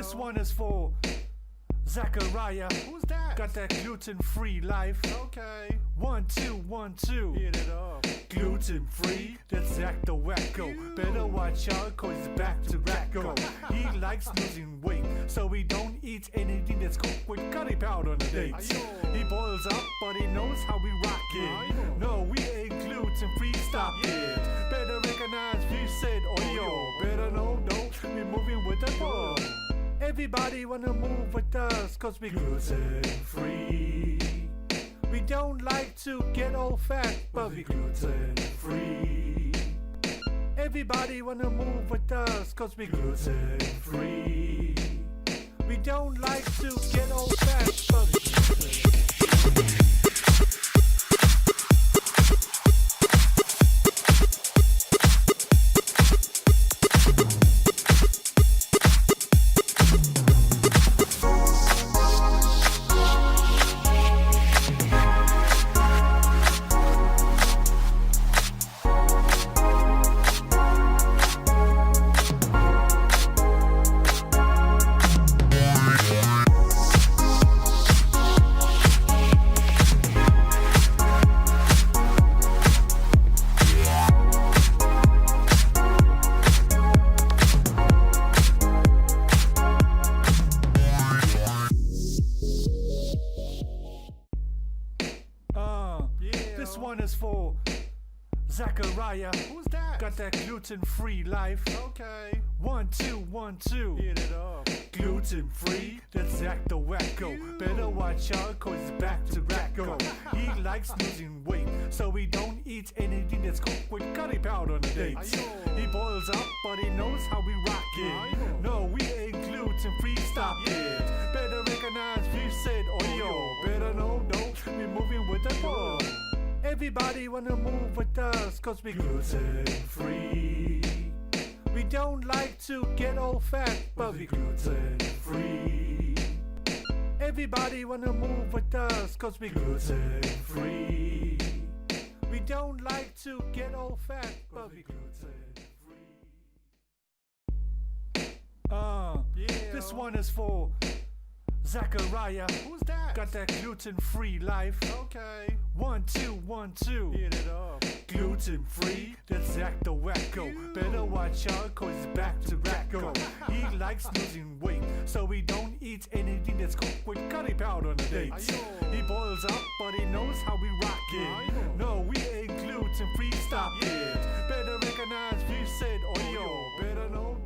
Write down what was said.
This one is for Zachariah. Who's that? Got that gluten-free life. Okay. 1, 2, 1, 2. Hit it up. Gluten-free, that's Zach the Wacko. Better watch out, cause he's back to Racko. He likes losing weight, so he don't eat anything that's cooked with curry powder on the dates. He boils up, but he knows how we rock it. No, we ain't gluten-free, stop it. Better recognize we said oyo. Better know, we moving with the flow. Everybody wanna move with us, cause we gluten-free. We don't like to get all fat, but we gluten-free. Everybody wanna move with us, cause we gluten-free. We don't like to get all fat, but we gluten-free. This one is for Zachariah. Who's that? Got that gluten-free life. Okay. 1, 2, 1, 2. Hit it up. Gluten-free, that's Zach the Wacko. Better watch out, cause he's back to Racko. He likes losing weight, so he don't eat anything that's cooked with curry powder on the dates. He boils up, but he knows how we rock it. No, we ain't gluten-free, stop it. Better recognize we said oyo. Better know, we moving with the flow. Everybody wanna move with us, cause we gluten-free. We don't like to get all fat, but we gluten-free. Everybody wanna move with us, cause we gluten-free. We don't like to get all fat, but we gluten-free. This one is for Zachariah. Who's that? Got that gluten-free life. Okay. 1, 2, 1, 2. Hit it up. Gluten-free, that's Zach the Wacko. Better watch out, cause he's back to Racko. He likes losing weight, so he don't eat anything that's cooked with curry powder on the dates. He boils up, but he knows how we rock it. No, we ain't gluten-free, stop it. Better recognize we said oyo. Better know,